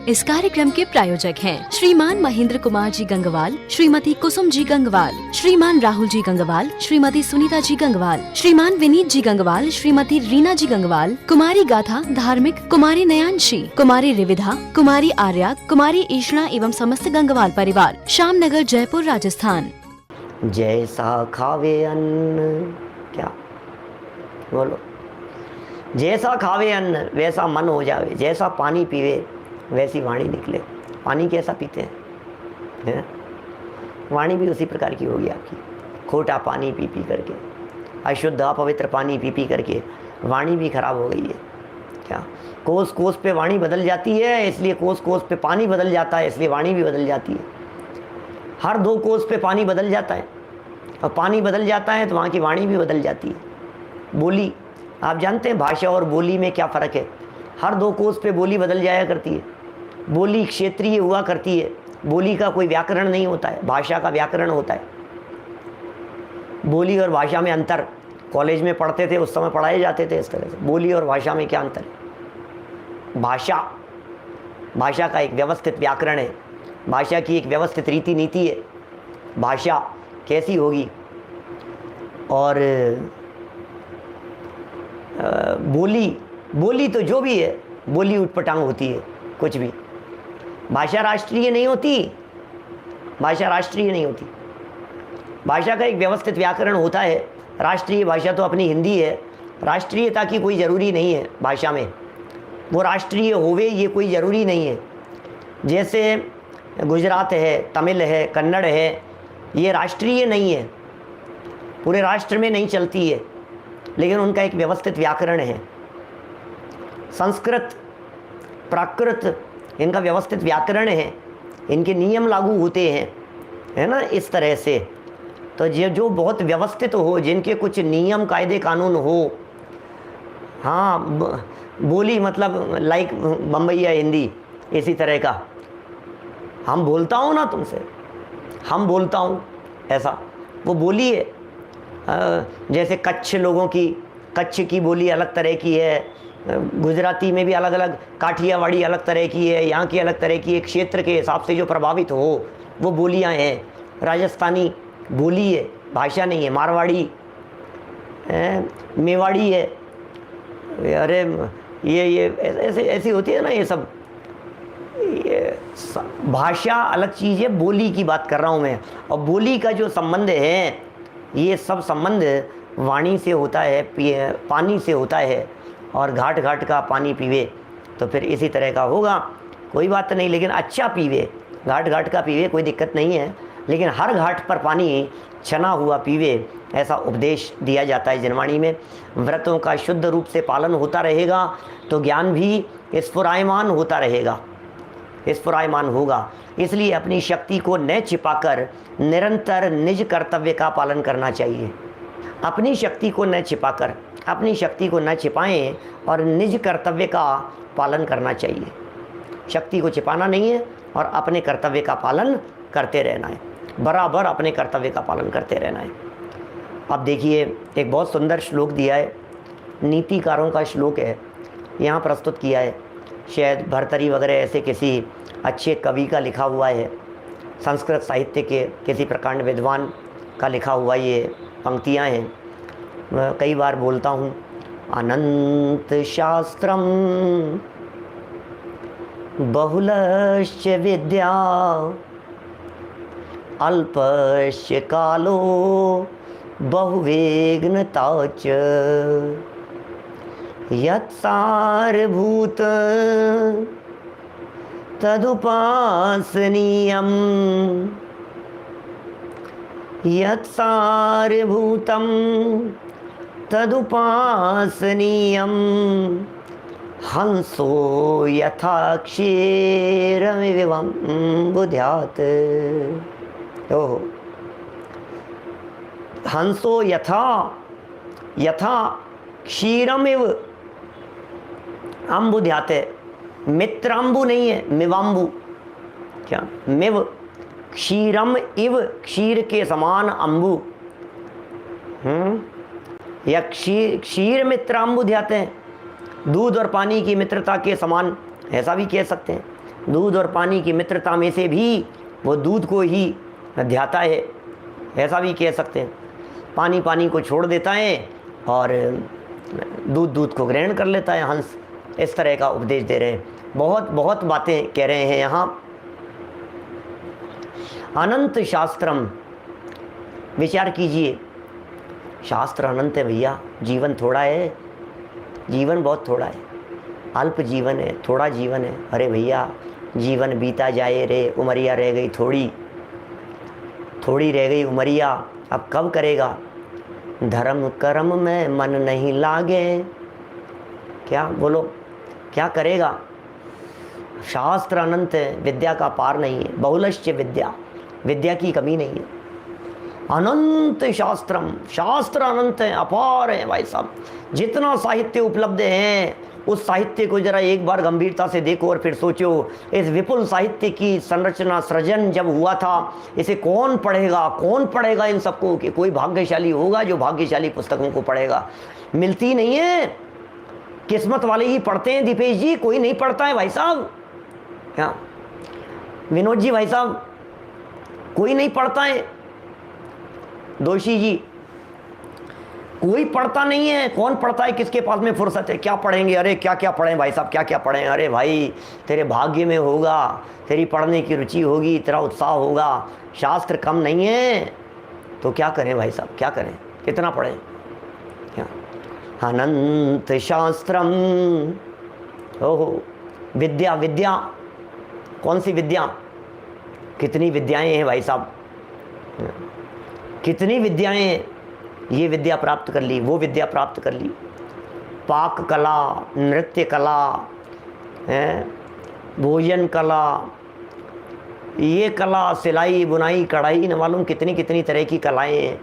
इस कार्यक्रम के प्रायोजक हैं श्रीमान महेंद्र कुमार जी गंगवाल, श्रीमती कुसुम जी गंगवाल, श्रीमान राहुल जी गंगवाल, श्रीमती सुनीता जी गंगवाल, श्रीमान विनीत जी गंगवाल, श्रीमती रीना जी गंगवाल, कुमारी गाथा धार्मिक, कुमारी नयांशी, कुमारी रिविधा, कुमारी आर्या, कुमारी ईशना एवं समस्त गंगवाल परिवार, श्यामनगर, जयपुर, राजस्थान। जैसा खावे अन्न, क्या बोलो, जैसा खावे अन्न वैसा मन हो जावे, जैसा पानी पीवे वैसी वाणी निकले। पानी कैसा पीते हैं? वाणी भी उसी प्रकार की होगी आपकी। खोटा पानी पी पी करके, अशुद्ध अपवित्र पानी पी पी करके वाणी भी खराब हो गई है। क्या कोस कोस पे वाणी बदल जाती है, इसलिए कोस कोस पे पानी बदल जाता है, इसलिए वाणी भी बदल जाती है। हर 2 कोस पे पानी बदल जाता है, और पानी बदल जाता है तो वहाँ की वाणी भी बदल जाती है। बोली, आप जानते हैं भाषा और बोली में क्या फ़र्क है? हर 2 कोस पे बोली बदल जाया करती है। बोली क्षेत्रीय हुआ करती है, बोली का कोई व्याकरण नहीं होता है, भाषा का व्याकरण होता है। बोली और भाषा में अंतर कॉलेज में पढ़ते थे, उस समय पढ़ाए जाते थे इस तरह से। बोली और भाषा में क्या अंतर है? भाषा का एक व्यवस्थित व्याकरण है, भाषा की एक व्यवस्थित रीति नीति है। भाषा कैसी होगी, और बोली तो जो भी है, बोली उटपटांग होती है कुछ भी। भाषा राष्ट्रीय नहीं होती, भाषा राष्ट्रीय नहीं होती। भाषा का एक व्यवस्थित व्याकरण होता है। राष्ट्रीय भाषा तो अपनी हिंदी है, राष्ट्रीयता की कोई ज़रूरी नहीं है भाषा में, वो राष्ट्रीय होवे ये कोई ज़रूरी नहीं है। जैसे गुजरात है, तमिल है, कन्नड़ है, ये राष्ट्रीय नहीं है, पूरे राष्ट्र में नहीं चलती है, लेकिन उनका एक व्यवस्थित व्याकरण है। संस्कृत, प्राकृत, इनका व्यवस्थित व्याकरण है, इनके नियम लागू होते हैं, है ना, इस तरह से। तो जो बहुत व्यवस्थित हो, जिनके कुछ नियम कायदे कानून हो। हाँ, बोली मतलब लाइक बम्बईया हिंदी, इसी तरह का। हम बोलता हूँ ना तुमसे, हम बोलता हूँ, ऐसा वो बोली है। जैसे कच्छ लोगों की, कच्छ की बोली अलग तरह की है, गुजराती में भी अलग अलग, काठियावाड़ी अलग तरह की है, यहाँ की अलग तरह की है। क्षेत्र के हिसाब से जो प्रभावित हो वो बोलियाँ हैं। राजस्थानी बोली है, भाषा नहीं है। मारवाड़ी, मेवाड़ी है, अरे ये ऐसे ऐसी होती है ना ये सब। ये भाषा अलग चीज़ है, बोली की बात कर रहा हूँ मैं। और बोली का जो संबंध है, ये सब संबंध वाणी से होता है, पानी से होता है। और घाट घाट का पानी पीवे तो फिर इसी तरह का होगा, कोई बात नहीं। लेकिन अच्छा पीवे, घाट घाट का पीवे, कोई दिक्कत नहीं है, लेकिन हर घाट पर पानी छना हुआ पीवे, ऐसा उपदेश दिया जाता है जनवाणी में। व्रतों का शुद्ध रूप से पालन होता रहेगा तो ज्ञान भी स्फुरायमान होता रहेगा, स्फुरायमान होगा। इसलिए अपनी शक्ति को न छिपाकर निरंतर निज कर्तव्य का पालन करना चाहिए। अपनी शक्ति को न छिपाकर, अपनी शक्ति को न छिपाएं और निज कर्तव्य का पालन करना चाहिए। शक्ति को छिपाना नहीं है और अपने कर्तव्य का पालन करते रहना है, बराबर अपने कर्तव्य का पालन करते रहना है। अब देखिए, एक बहुत सुंदर श्लोक दिया है, नीतिकारों का श्लोक है, यहाँ प्रस्तुत किया है। शायद भर्तरी वगैरह ऐसे किसी अच्छे कवि का लिखा हुआ है, संस्कृत साहित्य के किसी प्रकांड विद्वान का लिखा हुआ ये पंक्तियाँ हैं। मैं कई बार बोलता हूँ, अनंत शास्त्रम बहुलश्च विद्या अल्पश्च कालो बहुवेगनता च यत्सारभूत तदुपासनीयम् यत्सारभूतं तदुपासनीयम् हंसो यथा क्षीरमिवं बुध्यात्। ओहो, हंसो यथा क्षीरमिव अम्बुध्याते। मित्राम्बु नहीं है, मिवाम्बु। क्या? मिव, क्षीरम इव, क्षीर के समान अम्बु। या क्षीर मित्राम्बु ध्याते हैं, दूध और पानी की मित्रता के समान, ऐसा भी कह सकते हैं। दूध और पानी की मित्रता में से भी वो दूध को ही ध्याता है, ऐसा भी कह सकते हैं। पानी पानी को छोड़ देता है और दूध दूध को ग्रहण कर लेता है हंस। इस तरह का उपदेश दे रहे हैं। बहुत बहुत बातें कह रहे हैं यहाँ। अनंत शास्त्रम, विचार कीजिए, शास्त्र अनंत है भैया, जीवन थोड़ा है, जीवन बहुत थोड़ा है, अल्प जीवन है, थोड़ा जीवन है। अरे भैया जीवन बीता जाए रे, उमरिया रह गई थोड़ी, थोड़ी रह गई उमरिया, अब कब करेगा? धर्म कर्म में मन नहीं लागे, क्या बोलो क्या करेगा? शास्त्र अनंत है, विद्या का पार नहीं है। बहुलश्च विद्या, विद्या की कमी नहीं है। अनंत शास्त्रम, शास्त्र अनंत है, अपार है भाई साहब। जितना साहित्य उपलब्ध है उस साहित्य को जरा एक बार गंभीरता से देखो और फिर सोचो, इस विपुल साहित्य की संरचना सृजन जब हुआ था, इसे कौन पढ़ेगा? कौन पढ़ेगा इन सबको? कि कोई भाग्यशाली होगा जो भाग्यशाली पुस्तकों को पढ़ेगा। मिलती नहीं है, किस्मत वाले ही पढ़ते हैं दीपेश जी, कोई नहीं पढ़ता है भाई साहब। क्या विनोद जी भाई साहब, कोई नहीं पढ़ता है। दोषी जी, कोई पढ़ता नहीं है। कौन पढ़ता है? किसके पास में फुर्सत है? क्या पढ़ेंगे? अरे क्या क्या पढ़ें भाई साहब, क्या क्या पढ़ें? अरे भाई तेरे भाग्य में होगा, तेरी पढ़ने की रुचि होगी, तेरा उत्साह होगा। शास्त्र कम नहीं है तो क्या करें भाई साहब, क्या करें? कितना पढ़ें? क्या अनंत शास्त्रम। ओहो, विद्या, विद्या कौन सी विद्या? कितनी विद्याएं हैं भाई साहब, कितनी विद्याएं हैं। ये विद्या प्राप्त कर ली, वो विद्या प्राप्त कर ली, पाक कला, नृत्य कला है, भोजन कला, ये कला, सिलाई बुनाई कढ़ाई, न मालूम कितनी कितनी तरह की कलाएं हैं।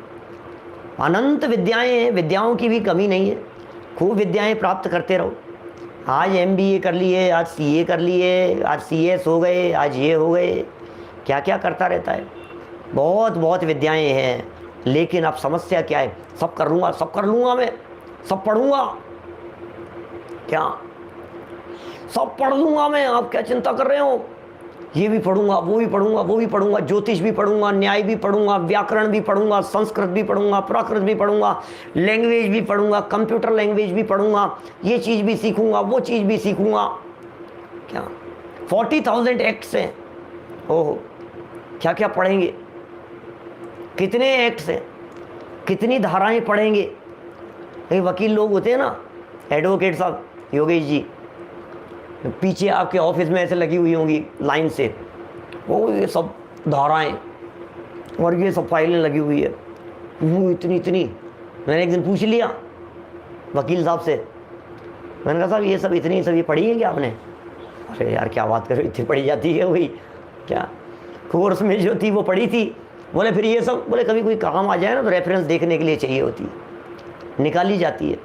अनंत विद्याएं हैं, विद्याओं की भी कमी नहीं है। खूब विद्याएं प्राप्त करते रहो। आज MBA कर लिए, आज CA कर लिए, आज CS हो गए, आज ये हो गए, क्या क्या करता रहता है। बहुत बहुत विद्याएं हैं, लेकिन अब समस्या क्या है? सब कर लूँगा, सब कर लूँगा, मैं सब पढ़ूँगा, क्या सब पढ़ लूँगा मैं? आप क्या चिंता कर रहे हो? ये भी पढ़ूँगा, वो भी पढ़ूँगा, वो भी पढ़ूँगा, ज्योतिष भी पढ़ूँगा, न्याय भी पढ़ूँगा, व्याकरण भी पढ़ूँगा, संस्कृत भी पढ़ूँगा, प्राकृत भी पढ़ूँगा, लैंग्वेज भी पढ़ूँगा, कंप्यूटर लैंग्वेज भी पढ़ूँगा, ये चीज़ भी सीखूँगा, वो चीज़ भी सीखूँगा। क्या 40,000 एक्ट्स हैं। ओहो, क्या क्या पढ़ेंगे? कितने एक्ट्स हैं, कितनी धाराएं पढ़ेंगे? ये वकील लोग होते हैं ना, एडवोकेट साहब, योगेश जी, पीछे आपके ऑफिस में ऐसे लगी हुई होंगी लाइन से, वो ये सब धाराएं और ये सब फाइलें लगी हुई है, वो इतनी इतनी। मैंने एक दिन पूछ लिया वकील साहब से, मैंने कहा साहब ये सब इतनी सब ये पढ़ी है क्या आपने? अरे यार क्या बात करो, इतनी पढ़ी जाती है? वही क्या कोर्स में जो थी वो पढ़ी थी। बोले फिर ये सब, बोले कभी कोई काम आ जाए ना तो रेफरेंस देखने के लिए चाहिए होती है, निकाली जाती है,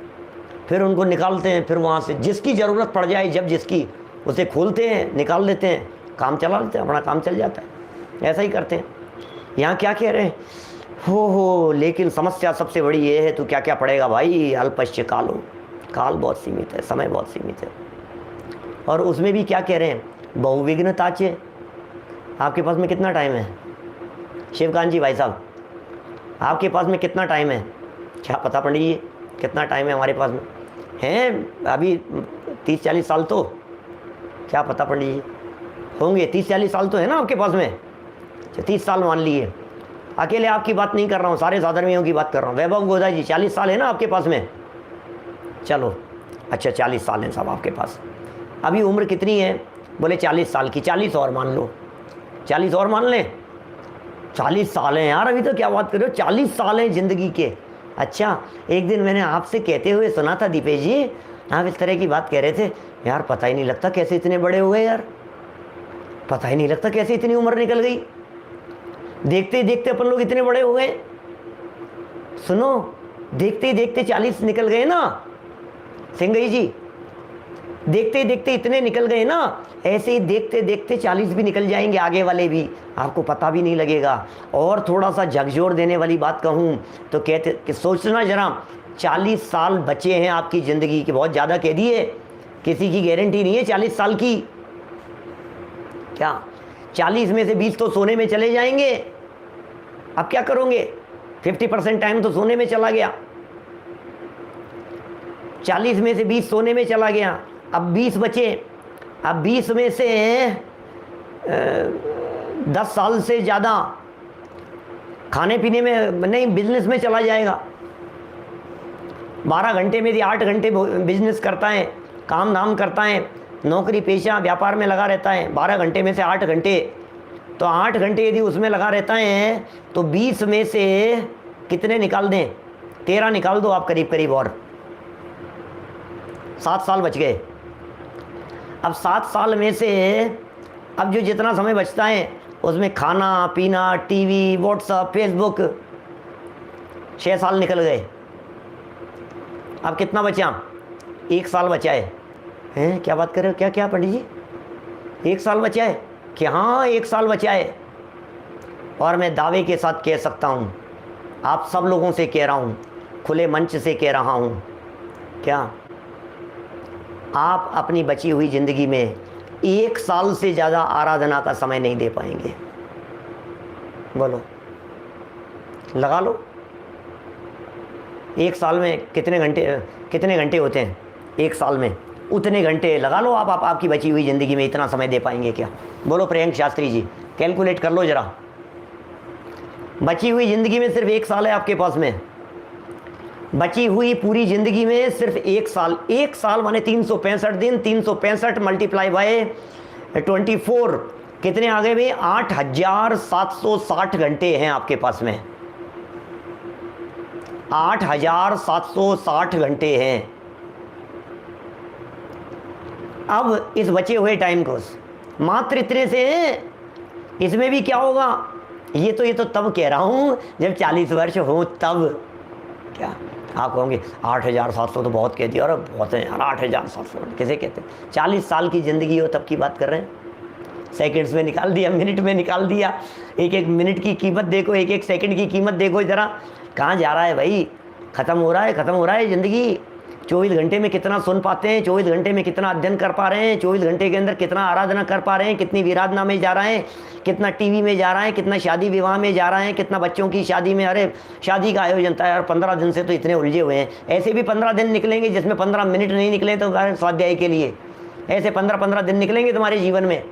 फिर उनको निकालते हैं, फिर वहाँ से जिसकी ज़रूरत पड़ जाए, जब जिसकी, उसे खोलते हैं, निकाल लेते हैं, काम चला लेते हैं, अपना काम चल जाता है। ऐसा ही करते हैं। यहाँ क्या कह रहे हैं? हो, लेकिन समस्या सबसे बड़ी ये है, तो क्या क्या पड़ेगा भाई? अल्पश्य कालो, काल बहुत सीमित है, समय बहुत सीमित है। और उसमें भी क्या कह रहे हैं? बहुविघ्नताचे। आपके पास में कितना टाइम है शिवकांत जी भाई साहब? आपके पास में कितना टाइम है? क्या पता पंडित जी कितना टाइम है हमारे पास में? हैं अभी 30-40 साल तो, क्या पता पंडित जी होंगे 30-40 साल तो है ना आपके पास में। 30 साल मान लिए। अकेले आपकी बात नहीं कर रहा हूँ, सारे साधर्मियों की बात कर रहा हूँ। वैभव गोदा जी 40 साल है ना आपके पास में? चलो अच्छा 40 साल हैं साहब आपके पास। अभी उम्र कितनी है? बोले 40 साल की। 40 और मान लो, 40 और मान लें। 40 साल हैं यार, अभी तो क्या बात कर रहे हो, 40 साल हैं ज़िंदगी के। अच्छा, एक दिन मैंने आपसे कहते हुए सुना था दीपेश जी, आप इस तरह की बात कह रहे थे, यार पता ही नहीं लगता कैसे इतने बड़े हो गए यार, पता ही नहीं लगता कैसे इतनी उम्र निकल गई, देखते ही देखते अपन लोग इतने बड़े हो गए। सुनो, देखते ही देखते 40 निकल गए ना सिंगई जी, देखते ही देखते इतने निकल गए ना, ऐसे ही देखते देखते 40 भी निकल जाएंगे आगे वाले भी, आपको पता भी नहीं लगेगा। और थोड़ा सा झकझोर देने वाली बात कहूँ तो कहते कि सोचना जरा, 40 साल बचे हैं आपकी ज़िंदगी के, बहुत ज़्यादा कह दिए, किसी की गारंटी नहीं है 40 साल की। क्या 40 में से 20 तो सोने में चले जाएंगे। अब क्या करोगे? 50% टाइम तो सोने में चला गया। 40 में से 20 सोने में चला गया, अब 20 बचे। अब 20 में से 10 साल से ज़्यादा खाने पीने में नहीं, बिजनेस में चला जाएगा। 12 घंटे में से 8 घंटे बिजनेस करता है, काम धाम करता है, नौकरी पेशा व्यापार में लगा रहता है। 12 घंटे में से 8 घंटे, तो 8 घंटे यदि उसमें लगा रहता है तो 20 में से कितने निकाल दें? 13 निकाल दो आप करीब करीब, और 7 साल बच गए। अब 7 साल में से अब जो जितना समय बचता है उसमें खाना पीना, टीवी, व्हाट्सएप, फेसबुक, 6 साल निकल गए। अब कितना बचा? 1 साल बचा है। हैं, क्या बात कर रहे हो? क्या क्या पंडित जी, 1 साल बचा है? कि हाँ 1 साल बचा है। और मैं दावे के साथ कह सकता हूँ, आप सब लोगों से कह रहा हूँ, खुले मंच से कह रहा हूँ, क्या आप अपनी बची हुई ज़िंदगी में 1 साल से ज़्यादा आराधना का समय नहीं दे पाएंगे? बोलो, लगा लो। 1 साल में कितने घंटे होते हैं? 1 साल में उतने घंटे लगा लो आप आपकी बची हुई ज़िंदगी में इतना समय दे पाएंगे क्या? बोलो प्रियंक शास्त्री जी, कैलकुलेट कर लो ज़रा। बची हुई ज़िंदगी में सिर्फ 1 साल है आपके पास में। बची हुई पूरी ज़िंदगी में सिर्फ 1 साल। 1 साल माने 365 दिन, 365 मल्टीप्लाई बाय 24, कितने आ गए भाई? 8760 घंटे हैं आपके पास में। 8760 घंटे हैं। अब इस बचे हुए टाइम को मात्र इतने से, इसमें भी क्या होगा? ये तो तब कह रहा हूँ जब 40 वर्ष हो तब। क्या आप कहोगे 8700 तो बहुत कह दिया, और बहुत है यार 8700 किसे कहते हैं? 40 साल की ज़िंदगी हो तब की बात कर रहे हैं। सेकंड्स में निकाल दिया, मिनट में निकाल दिया। एक एक मिनट की कीमत देखो, एक एक सेकंड की कीमत देखो ज़रा, कहाँ जा रहा है भाई? ख़त्म हो रहा है ज़िंदगी। 24 घंटे में कितना सुन पाते हैं, 24 घंटे में कितना अध्ययन कर पा रहे हैं, 24 घंटे के अंदर कितना आराधना कर पा रहे हैं, कितनी विराधना में जा रहे हैं, कितना टीवी में जा रहा है, कितना शादी विवाह में जा रहे हैं, कितना बच्चों की शादी में। अरे शादी का आयोजन था यार, 15 दिन से तो इतने उलझे हुए हैं। ऐसे भी 15 दिन निकलेंगे जिसमें 15 मिनट नहीं निकले तो स्वाध्याय के लिए। ऐसे 15-15 दिन निकलेंगे तुम्हारे जीवन में।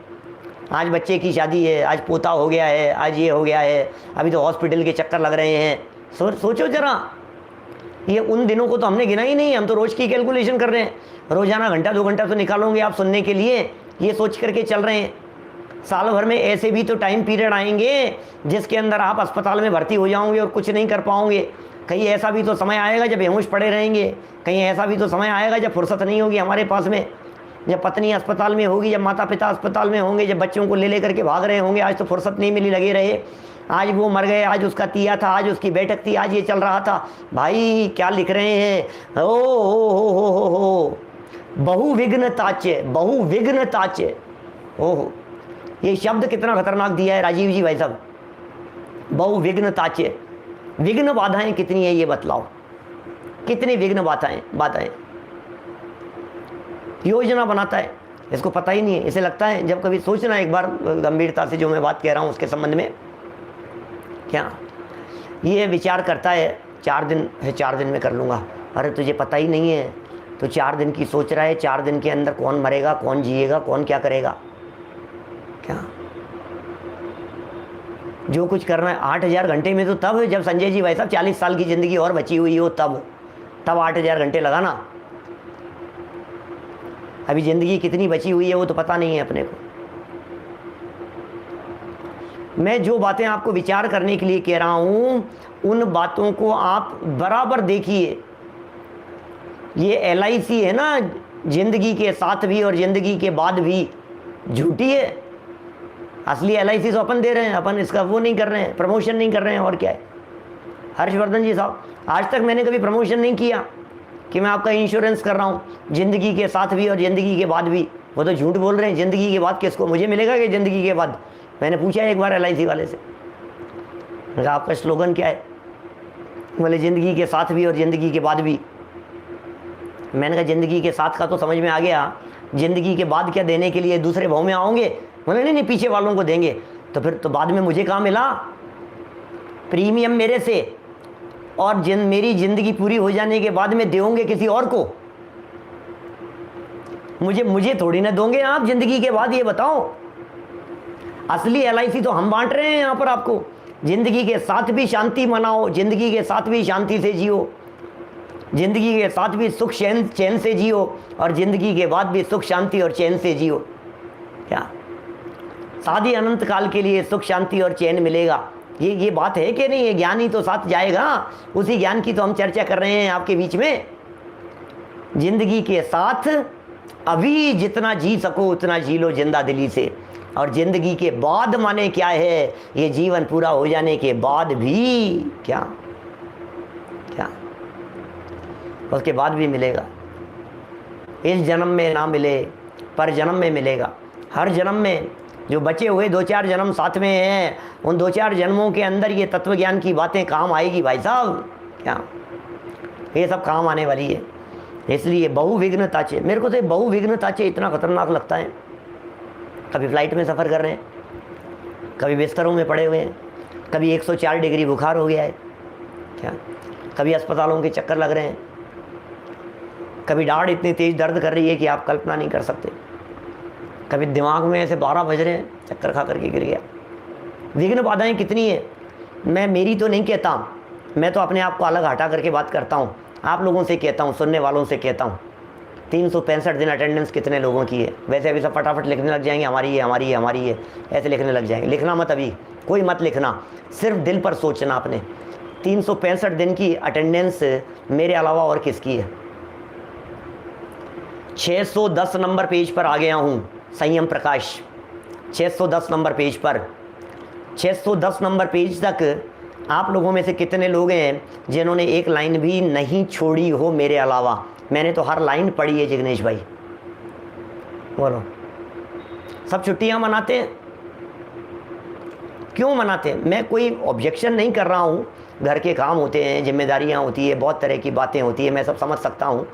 आज बच्चे की शादी है, आज पोता हो गया है, आज ये हो गया है, अभी तो हॉस्पिटल के चक्कर लग रहे हैं। सोचो जरा, ये उन दिनों को तो हमने गिना ही नहीं। हम तो रोज़ की कैलकुलेशन कर रहे हैं, रोज़ाना घंटा 2 घंटा तो निकालोगे आप सुनने के लिए, ये सोच करके चल रहे हैं। साल भर में ऐसे भी तो टाइम पीरियड आएंगे जिसके अंदर आप अस्पताल में भर्ती हो जाओगे और कुछ नहीं कर पाओगे। कहीं ऐसा भी तो समय आएगा जब बेहोश पड़े रहेंगे, कहीं ऐसा भी तो समय आएगा जब फुर्सत नहीं होगी हमारे पास में, जब पत्नी अस्पताल में होगी, जब माता पिता अस्पताल में होंगे, जब बच्चों को ले करके भाग रहे होंगे। आज तो फुर्सत नहीं मिली, लगे रहे, आज वो मर गए, आज उसका तिया था, आज उसकी बैठक थी, आज ये चल रहा था। भाई क्या लिख रहे हैं? हो बहुविघ्न ताचे, बहुविघ्न ताचे। ओहो, ये शब्द कितना खतरनाक दिया है राजीव जी भाई साहब। बहुविघ्न ताचे, विघ्न बाधाएं कितनी है ये बतलाओ, कितनी विघ्न बाधाएं। योजना बनाता है, इसको पता ही नहीं है। इसे लगता है, जब कभी सोचना एक बार गंभीरता से जो मैं बात कह रहा हूँ उसके संबंध में, क्या ये विचार करता है 4 दिन है, 4 दिन में कर लूँगा। अरे तुझे पता ही नहीं है, तो 4 दिन की सोच रहा है। 4 दिन के अंदर कौन मरेगा, कौन जिएगा, कौन क्या करेगा? क्या जो कुछ करना है 8000 घंटे में, तो तब जब संजय जी भाई साहब 40 साल की ज़िंदगी और बची हुई हो, तब 8000 घंटे लगाना। अभी ज़िंदगी कितनी बची हुई है वो तो पता नहीं है अपने को। मैं जो बातें आपको विचार करने के लिए कह रहा हूं, उन बातों को आप बराबर देखिए। ये LIC है ना, जिंदगी के साथ भी और जिंदगी के बाद भी, झूठी है। असली LIC तो अपन दे रहे हैं, अपन इसका वो नहीं कर रहे हैं, प्रमोशन नहीं कर रहे हैं। और क्या है हर्षवर्धन जी साहब, आज तक मैंने कभी प्रमोशन नहीं किया कि मैं आपका इंश्योरेंस कर रहा हूँ, जिंदगी के साथ भी और जिंदगी के बाद भी। वो तो झूठ बोल रहे हैं। जिंदगी के बाद किसको, मुझे मिलेगा कि जिंदगी के बाद? मैंने पूछा एक बार LIC वाले से, कहा आपका स्लोगन क्या है? बोले ज़िंदगी के साथ भी और ज़िंदगी के बाद भी। मैंने कहा ज़िंदगी के साथ का तो समझ में आ गया, ज़िंदगी के बाद क्या देने के लिए दूसरे भाव में आओगे? बोले नहीं नहीं पीछे वालों को देंगे। तो फिर तो बाद में मुझे कहाँ मिला प्रीमियम मेरे से, और मेरी ज़िंदगी पूरी हो जाने के बाद में दोगे किसी और को, मुझे थोड़ी ना दोगे आप ज़िंदगी के बाद, ये बताओ। असली LIC तो हम बांट रहे हैं यहाँ पर आपको। ज़िंदगी के साथ भी शांति मनाओ, ज़िंदगी के साथ भी शांति से जियो, ज़िंदगी के साथ भी सुख चैन से जियो, और ज़िंदगी के बाद भी सुख शांति और चैन से जियो। क्या शादी अनंत काल के लिए सुख शांति और चैन मिलेगा, ये बात है कि नहीं? ये ज्ञान ही तो साथ जाएगा, उसी ज्ञान की तो हम चर्चा कर रहे हैं आपके बीच में। जिंदगी के साथ अभी जितना जी सको उतना जी लो जिंदा दिली से, और जिंदगी के बाद माने क्या है, ये जीवन पूरा हो जाने के बाद भी क्या उसके बाद भी मिलेगा। इस जन्म में ना मिले पर जन्म में मिलेगा। हर जन्म में जो बचे हुए 2-4 जन्म साथ में हैं, उन 2-4 जन्मों के अंदर ये तत्व ज्ञान की बातें काम आएगी भाई साहब। क्या ये सब काम आने वाली है। इसलिए बहुविघ्न ताचे, मेरे को तो बहुविघ्न ताचे इतना खतरनाक लगता है। कभी फ्लाइट में सफ़र कर रहे हैं, कभी बिस्तरों में पड़े हुए हैं, कभी 104 डिग्री बुखार हो गया है, क्या कभी अस्पतालों के चक्कर लग रहे हैं, कभी दाढ़ इतनी तेज़ दर्द कर रही है कि आप कल्पना नहीं कर सकते, कभी दिमाग में ऐसे 12 बज रहे हैं, चक्कर खा करके गिर गया। विघ्न बाधाएं कितनी है, मैं मेरी तो नहीं कहता, मैं तो अपने आप को अलग हटा करके बात करता हूँ, आप लोगों से कहता हूँ, सुनने वालों से कहता हूँ। 365 दिन अटेंडेंस कितने लोगों की है? वैसे अभी सब फटाफट लिखने लग जाएंगे, हमारी है हमारी है हमारी है, ऐसे लिखने लग जाएंगे। लिखना मत, अभी कोई मत लिखना, सिर्फ दिल पर सोचना अपने। 365 दिन की अटेंडेंस मेरे अलावा और किसकी है? 610 नंबर पेज पर आ गया हूँ, संयम प्रकाश 610 नंबर पेज पर। 610 नंबर पेज तक आप लोगों में से कितने लोग हैं जिन्होंने एक लाइन भी नहीं छोड़ी हो मेरे अलावा? मैंने तो हर लाइन पढ़ी है जिग्नेश भाई। बोलो, सब छुट्टियां मनाते हैं, क्यों मनाते हैं? मैं कोई ऑब्जेक्शन नहीं कर रहा हूँ, घर के काम होते हैं, जिम्मेदारियाँ होती है, बहुत तरह की बातें होती है, मैं सब समझ सकता हूँ।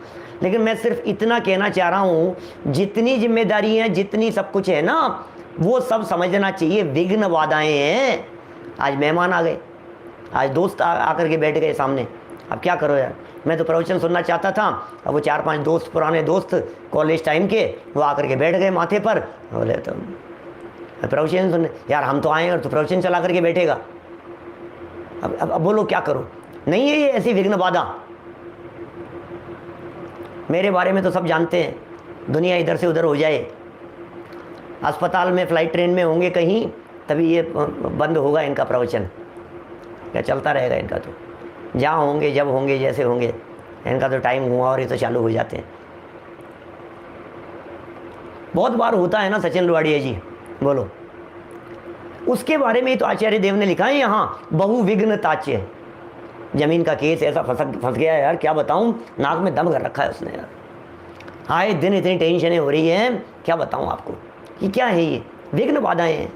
लेकिन मैं सिर्फ इतना कहना चाह रहा हूँ, जितनी जिम्मेदारी है, जितनी सब कुछ है ना, वो सब समझना चाहिए विघ्न बाधाएं हैं। आज मेहमान आ गए, आज दोस्त आकर के बैठ गए सामने, अब क्या करो यार। मैं तो प्रवचन सुनना चाहता था, अब वो 4-5 दोस्त, पुराने दोस्त कॉलेज टाइम के, वो आकर के बैठ गए माथे पर, बोले तो प्रवचन सुनने। यार हम तो आए और तो प्रवचन चला करके बैठेगा। अब बोलो क्या करो? नहीं है ये ऐसी विघ्न बाधा। मेरे बारे में तो सब जानते हैं, दुनिया इधर से उधर हो जाए, अस्पताल में, फ्लाइट, ट्रेन में होंगे कहीं, तभी ये बंद होगा इनका प्रवचन। क्या चलता रहेगा इनका? तो जहाँ होंगे, जब होंगे, जैसे होंगे, इनका तो टाइम हुआ और ये तो चालू हो जाते हैं। बहुत बार होता है ना सचिन लुवाड़िया जी, बोलो। उसके बारे में ही तो आचार्य देव ने लिखा है यहाँ, बहुविघ्न ताचे। जमीन का केस ऐसा फंस गया है यार, क्या बताऊँ, नाक में दम कर रखा है उसने यार। आए दिन इतनी टेंशनें हो रही हैं, क्या बताऊँ आपको कि क्या है ये विघ्न बाधाएं हैं।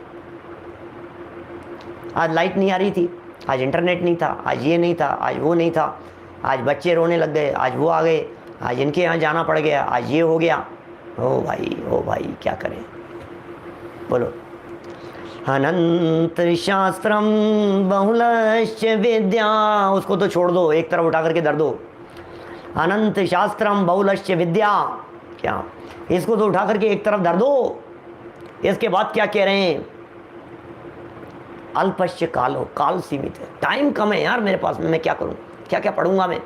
आज लाइट नहीं आ रही थी, आज इंटरनेट नहीं था, आज ये नहीं था, आज वो नहीं था, आज बच्चे रोने लग गए, आज वो आ गए, आज इनके यहाँ जाना पड़ गया, आज ये हो गया। ओ भाई क्या करें, बोलो। अनंत शास्त्रम बहुलश्च विद्या, उसको तो छोड़ दो, एक तरफ उठा करके धर दो। अनंत शास्त्रम बहुलश्च विद्या, क्या इसको तो उठा करके एक तरफ धर दो। इसके बाद क्या कह रहे हैं? अल्पश्च कालो, काल सीमित है, टाइम कम है यार मेरे पास में, मैं क्या करूं, क्या क्या पढ़ूंगा मैं?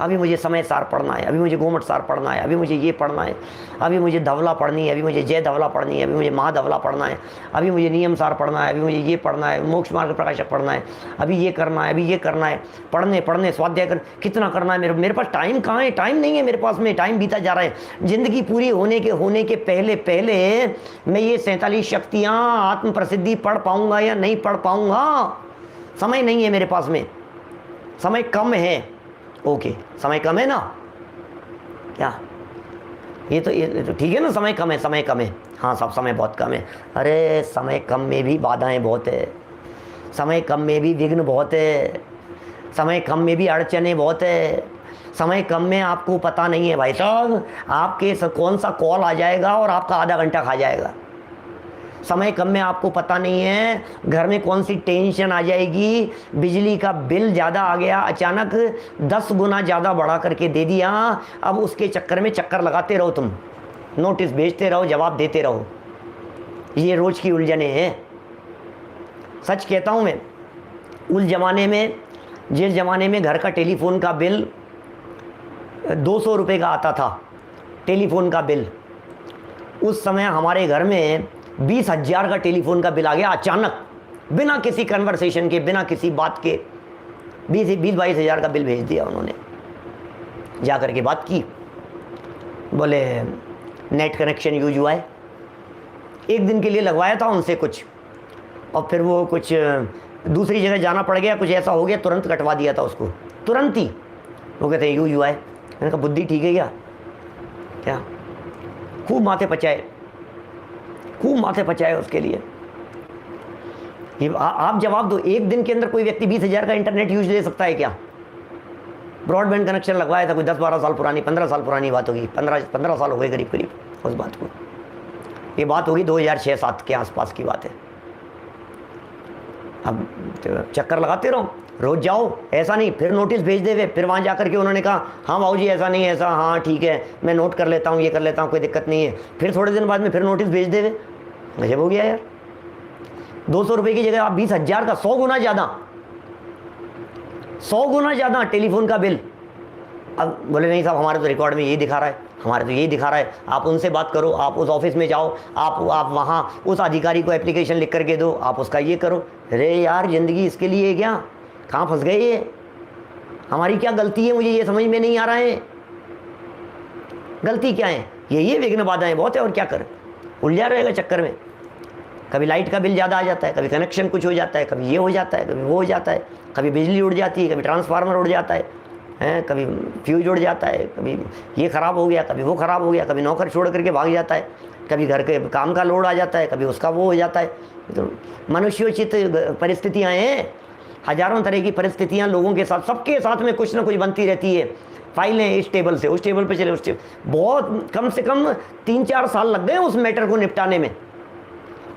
अभी मुझे समय सार पढ़ना है, अभी मुझे गोमट सार पढ़ना है, अभी मुझे ये पढ़ना है, अभी मुझे धवला पढ़नी है, अभी मुझे जय धवला पढ़नी है, अभी मुझे महाधवला पढ़ना है, अभी मुझे नियम सार पढ़ना है, अभी मुझे ये पढ़ना है, मोक्ष मार्ग प्रकाशक पढ़ना है, अभी ये करना है, अभी ये करना है, पढ़ने स्वाध्याय कर, कितना करना है मेरे पास टाइम कहाँ है? टाइम नहीं है मेरे पास में, टाइम बीता जा रहा है। ज़िंदगी पूरी होने के पहले मैं ये 47 शक्तियाँ आत्म प्रसिद्धि पढ़ पाऊँगा या नहीं पढ़ पाऊँगा? समय नहीं है मेरे पास में, समय कम है। ओके, समय कम है ना, क्या ये तो ठीक है ना, समय कम है। हाँ, सब समय बहुत कम है। अरे समय कम में भी बाधाएं बहुत है, समय कम में भी विघ्न बहुत है, समय कम में भी अड़चने बहुत है, समय कम में आपको पता नहीं है भाई साहब आपके कौन सा कॉल आ जाएगा और आपका आधा घंटा खा जाएगा। समय कम में आपको पता नहीं है घर में कौन सी टेंशन आ जाएगी, बिजली का बिल ज़्यादा आ गया अचानक, 10 गुना ज़्यादा बढ़ा करके दे दिया। अब उसके चक्कर में चक्कर लगाते रहो, तुम नोटिस भेजते रहो, जवाब देते रहो। ये रोज़ की उलझने हैं। सच कहता हूँ मैं, उस ज़माने में, जिस ज़माने में घर का टेलीफोन का बिल 200 रुपये का आता था, टेलीफोन का बिल, उस समय हमारे घर में 20,000 का टेलीफोन का बिल आ गया अचानक, बिना किसी कन्वर्सेशन के, बिना किसी बात के 20-22 हज़ार का बिल भेज दिया उन्होंने। जा कर के बात की, बोले नेट कनेक्शन यूज हुआ है। एक दिन के लिए लगवाया था उनसे कुछ, और फिर वो कुछ दूसरी जगह जाना पड़ गया, कुछ ऐसा हो गया, तुरंत कटवा दिया था उसको, तुरंत ही। वो कहते हैं यूज हुआ है। मैंने कहा बुद्धि ठीक है क्या? खूब माथे पचाए, खूब माथे पचाए उसके लिए। आप जवाब दो, एक दिन के अंदर कोई व्यक्ति 20,000 का इंटरनेट यूज ले सकता है क्या? ब्रॉडबैंड कनेक्शन लगवाया था, कोई 10-12 साल पुरानी, 15 साल पुरानी बात होगी, 15 साल हो गए करीब करीब उस बात को। ये बात होगी 2006-07 के आसपास की बात है। अब तो चक्कर लगाते रहो, रोज जाओ, ऐसा नहीं, फिर नोटिस भेज देवे, फिर वहाँ जाकर के उन्होंने कहा हाँ बाबू जी ऐसा नहीं, ऐसा, हाँ ठीक है मैं नोट कर लेता हूँ, ये कर लेता हूँ, कोई दिक्कत नहीं है। फिर थोड़े दिन बाद में फिर नोटिस भेज देवे। गजब हो गया यार, 200 रुपये की जगह आप 20,000 का, 100 गुना ज़्यादा, 100 गुना ज़्यादा टेलीफोन का बिल। अब बोले नहीं साहब, हमारे तो रिकॉर्ड में यही दिखा रहा है, हमारे तो यही दिखा रहा है, आप उनसे बात करो, आप उस ऑफिस में जाओ, आप वहाँ उस अधिकारी को एप्लीकेशन लिख करके दो, आप उसका ये करो। अरे यार ज़िंदगी इसके लिए है क्या? कहाँ फंस गए ये? हमारी क्या गलती है, मुझे ये समझ में नहीं आ रहा है। गलती क्या है? ये विघ्न बाधाएं बहुत है, और क्या कर, उलझा रहेगा चक्कर में। कभी लाइट का बिल ज़्यादा आ जाता है, कभी कनेक्शन कुछ हो जाता है, कभी ये हो जाता है, कभी वो हो जाता है, कभी बिजली उड़ जाती है, कभी ट्रांसफार्मर उड़ जाता है, कभी फ्यूज उड़ जाता है, कभी ये ख़राब हो गया, कभी वो ख़राब हो गया, कभी नौकर छोड़ करके भाग जाता है, कभी घर के काम का लोड आ जाता है, कभी उसका वो हो जाता है। तो मनुष्योचित परिस्थितियाँ हैं, हजारों तरह की परिस्थितियाँ लोगों के साथ, सबके साथ में कुछ ना कुछ बनती रहती है। फाइलें इस टेबल से उस टेबल पे चले, उस टेबल, बहुत कम से कम 3-4 साल लग गए उस मैटर को निपटाने में,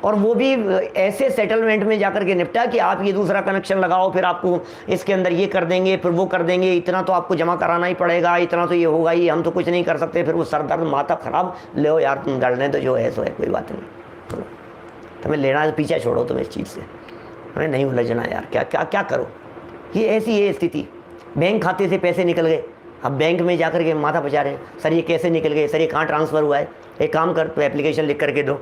और वो भी ऐसे सेटलमेंट में जाकर के निपटा कि आप ये दूसरा कनेक्शन लगाओ, फिर आपको इसके अंदर ये कर देंगे, फिर वो कर देंगे, इतना तो आपको जमा कराना ही पड़ेगा, इतना तो ये होगा ही, हम तो कुछ नहीं कर सकते। फिर वो सर दर्द, माथा खराब, ले यार तुम लड़ने तो जो है सो है, कोई बात नहीं, तुम्हें लेना है पीछे छोड़ो, तुम इस चीज़ से हमें नहीं उलझना यार, क्या क्या क्या करो। ये ऐसी है स्थिति। बैंक खाते से पैसे निकल गए, अब बैंक में जाकर के माथा पचा रहे हैं, सर ये कैसे निकल गए, सर ये कहाँ ट्रांसफ़र हुआ है, एक काम कर तो एप्लीकेशन लिख करके दो।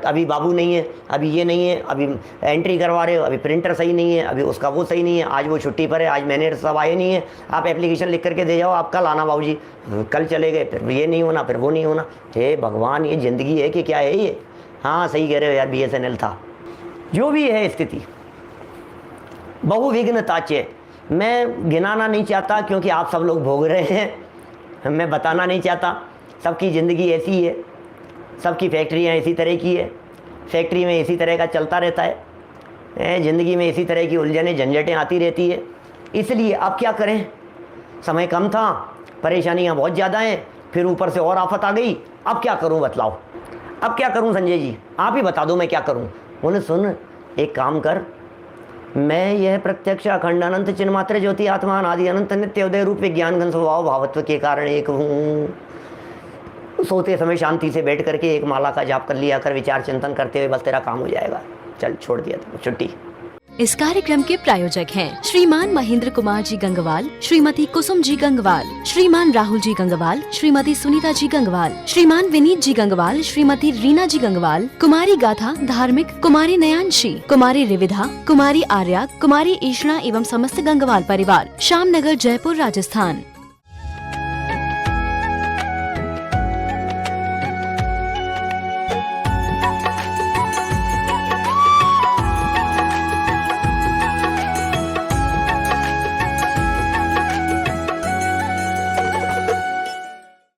अभी बाबू नहीं है, अभी ये नहीं है, अभी एंट्री करवा रहे हो, अभी प्रिंटर सही नहीं है, अभी उसका वो सही नहीं है, आज वो छुट्टी पर है, आज मैनेजर सब आए नहीं है, आप एप्लीकेशन लिख करके दे जाओ, आप कल आना बाबू जी। कल चले गए, फिर ये नहीं होना, फिर वो नहीं होना। हे भगवान, ये ज़िंदगी है कि क्या है ये? हाँ सही कह रहे हो यार, BSNL था। जो भी है स्थिति, बहुविघ्न ताचे। मैं गिनाना नहीं चाहता क्योंकि आप सब लोग भोग रहे हैं, मैं बताना नहीं चाहता। सबकी ज़िंदगी ऐसी है, सबकी फैक्ट्रियाँ इसी तरह की है, फैक्ट्री में इसी तरह का चलता रहता है, ज़िंदगी में इसी तरह की उलझनें झंझटें आती रहती है। इसलिए अब क्या करें, समय कम था, परेशानियाँ बहुत ज़्यादा हैं, फिर ऊपर से और आफत आ गई। अब क्या करूँ बतलाओ, अब क्या करूँ संजय जी, आप ही बता दो मैं क्या करूँ। उन्हें सुन, एक काम कर, मैं यह प्रत्यक्ष अखंड अनंत चिन्मात्र ज्योति आत्मा आदि अनंत नित्य उदय रूप विज्ञान घन स्वभाव भावत्व के कारण एक हूँ। सोते समय शांति से बैठ करके एक माला का जाप कर लिया कर, विचार चिंतन करते हुए, बस तेरा काम हो जाएगा। चल छोड़ दिया, तो छुट्टी। इस कार्यक्रम के प्रायोजक हैं श्रीमान महेंद्र कुमार जी गंगवाल, श्रीमती कुसुम जी गंगवाल, श्रीमान राहुल जी गंगवाल, श्रीमती सुनीता जी गंगवाल, श्रीमान विनीत जी गंगवाल, श्रीमती रीना जी गंगवाल, कुमारी गाथा धार्मिक, कुमारी नयांशी, कुमारी रिविधा, कुमारी आर्या, कुमारी ईशना एवं समस्त गंगवाल परिवार, श्यामनगर, जयपुर, राजस्थान।